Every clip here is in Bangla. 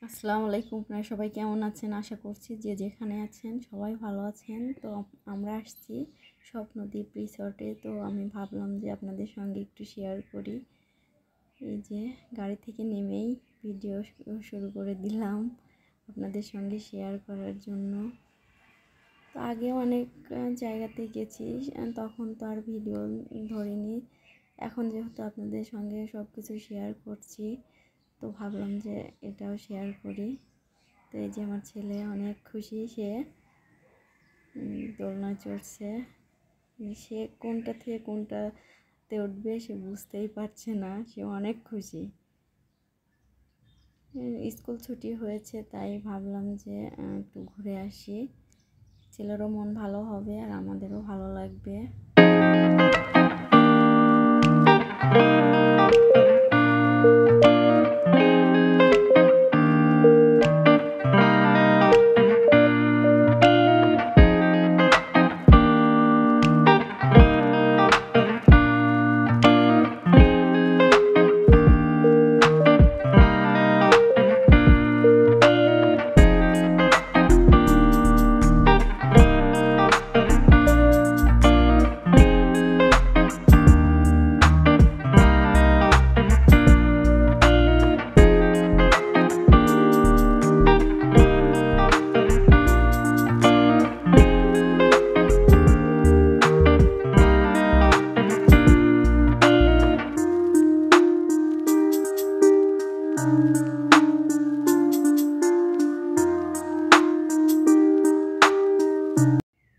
আসসালামু আলাইকুম। আপনারা সবাই কেমন আছেন? আশা করছি যে যেখানে আছেন সবাই ভালো আছেন। তো আমরা আসছি স্বপ্নদ্বীপ রিসর্টে। তো আমি ভাবলাম যে আপনাদের সঙ্গে একটু শেয়ার করি। এই যে গাড়ি থেকে নেমেই ভিডিও শুরু করে দিলাম আপনাদের সঙ্গে শেয়ার করার জন্য। তো আগে অনেক জায়গাতে গেছি, তখন তো আর ভিডিও ধরিনি। এখন যেহেতু আপনাদের সঙ্গে সব কিছু শেয়ার করছি, তো ভাবলাম যে এটাও শেয়ার করি। তো এই যে আমার ছেলে অনেক খুশি, সে দোলনায় চড়ছে। সে কোনটা থেকে কোনটাতে উঠবে সে বুঝতেই পারছে না, সে অনেক খুশি। স্কুল ছুটি হয়েছে তাই ভাবলাম যে একটু ঘুরে আসি, ছেলেরও মন ভালো হবে আর আমাদেরও ভালো লাগবে।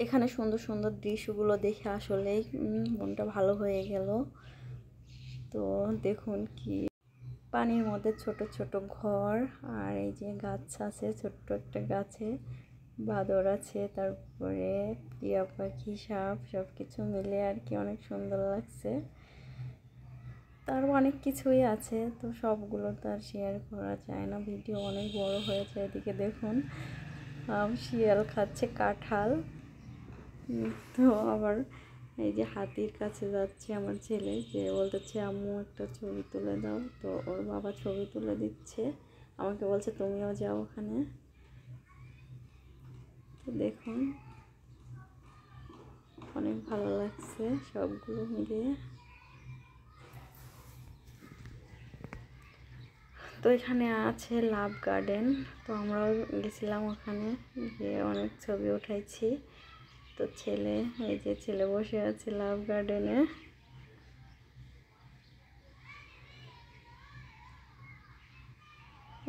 এখানে সুন্দর সুন্দর দৃশ্যগুলো দেখে আসলেই মনটা ভালো হয়ে গেল। তো দেখুন কি পানির মধ্যে ছোট ছোট ঘর, আর এই যে গাছ আছে, ছোট্ট একটা গাছে বাদর আছে, তারপরে টিয়া পাখি, সাপ, সব কিছু মিলে আর কি অনেক সুন্দর লাগছে। তার অনেক কিছুই আছে, তো সবগুলো তো আর শেয়ার করা যায় না, ভিডিও অনেক বড় হয়ে যায়। এদিকে দেখুন শিয়াল খাচ্ছে কাঁঠাল। তো আবার এই যে হাতির কাছে যাচ্ছে আমার ছেলে, যে বলতেছে আম্মু একটা ছবি তুলে দাও। তো ওর বাবা ছবি তুলে দিচ্ছে, আমাকে বলছে তুমিও যাও ওখানে। তো দেখুন অনেক ভালো লাগছে সবগুলো মিলিয়ে। তো এখানে আছে লাভ গার্ডেন, তো আমরাও গেছিলাম ওখানে, গিয়ে অনেক ছবি উঠাইছি। তো ছেলে, এই যে ছেলে বসে আছে লাভ গার্ডেনে।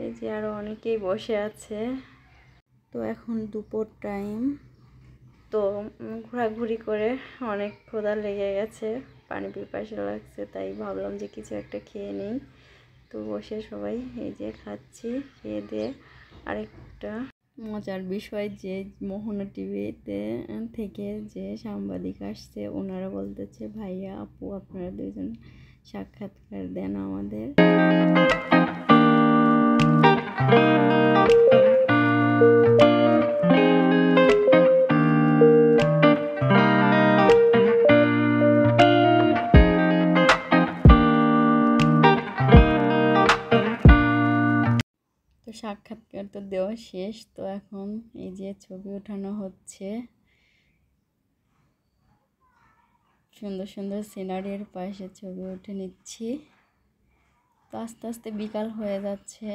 এই যে আরো অনেকেই বসে আছে। তো এখন দুপুর টাইম, তো ঘোরাঘুরি করে অনেক ক্ষুধা লেগে গেছে, পানি পিপাসা লাগছে, তাই ভাবলাম যে কিছু একটা খেয়ে নিই। তো বসে সবাই এই যে খাচ্ছি, খেয়ে দিয়ে। আরেকটা মজার বিষয় যে মোহনা টিভিতে থেকে যে সাংবাদিক আসছে, ওনারা বলতেছে ভাইয়া আপু আপনারা দুজন সাক্ষাৎকার দেন আমাদের। তো সাক্ষাৎকার তো দেওয়া শেষ, তো এখন এই যে ছবি ওঠানো হচ্ছে। সুন্দর সুন্দর সিনারির পাশে ছবি উঠে নিচ্ছি। তো আস্তে আস্তে বিকাল হয়ে যাচ্ছে।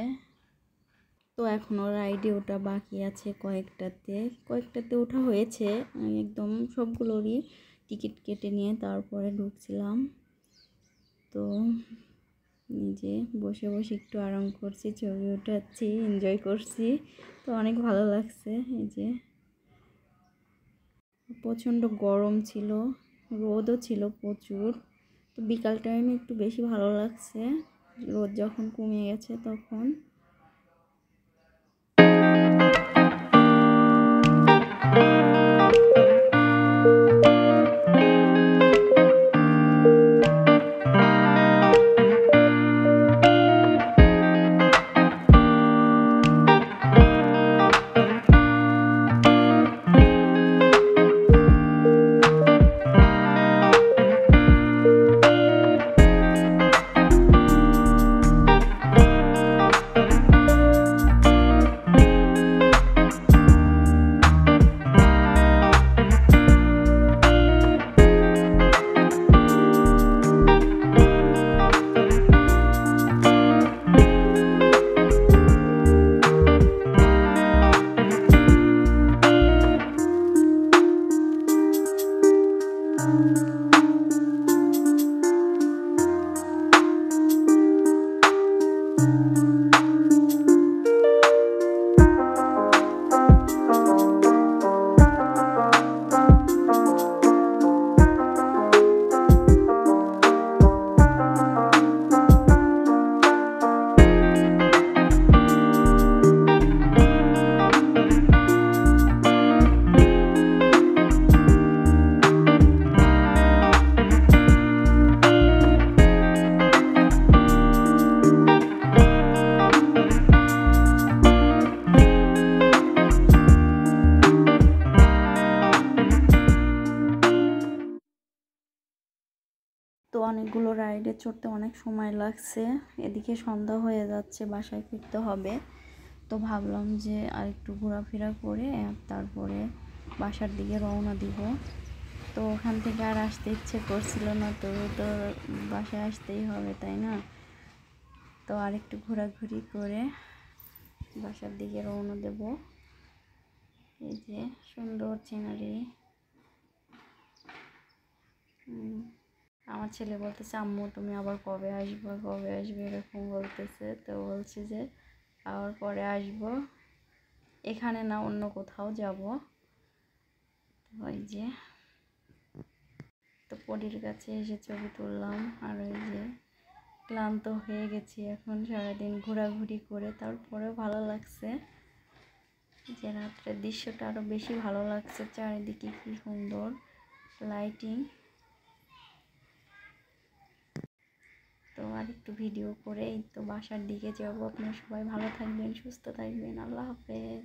তো এখনও রাইডে ওঠা বাকি আছে, কয়েকটাতে ওঠা হয়েছে, একদম সবগুলোরই টিকিট কেটে নিয়ে তারপরে ঢুকছিলাম। তো নিজে বসে বসে একটু আরাম করছি, ছবি উঠাচ্ছি, এনজয় করছি। তো অনেক ভালো লাগছে। এই যে প্রচণ্ড গরম ছিল, রোদও ছিল প্রচুর। তো বিকাল টাইমে একটু বেশি ভালো লাগছে, রোদ যখন কমে গেছে তখন। অনেকগুলো রাইডে চড়তে অনেক সময় লাগছে, এদিকে সন্ধ্যা হয়ে যাচ্ছে, বাসায় ফিরতে হবে। তো ভাবলাম যে আর একটু ঘোরাফেরা করে তারপরে বাসার দিকে রওনা দিব। তো ওখান থেকে আর আসতে ইচ্ছে করছিল না, তো বাসায় আসতেই হবে, তাই না? তো আর একটু ঘোরাঘুরি করে বাসার দিকে রওনা দেব। এই যে সুন্দর সিনারি। আমার ছেলে বলতেছে, আম্মু তুমি আবার কবে আসবে কবে আসবে এরকম বলতেছে। তো বলছি যে আবার পরে আসবো, এখানে না অন্য কোথাও যাব। ওই যে তো পরীর কাছে এসে ছবি তুললাম। আর ওই যে ক্লান্ত হয়ে গেছি এখন সারাদিন ঘোরাঘুরি করে, তারপরেও ভালো লাগছে যে রাত্রের দৃশ্যটা আরও বেশি ভালো লাগছে। চারিদিকে কি সুন্দর লাইটিং। তো আর একটু ভিডিও করে এই তো বাসার দিকে যাবো। আপনারা সবাই ভালো থাকবেন, সুস্থ থাকবেন। আল্লাহ হাফেজ।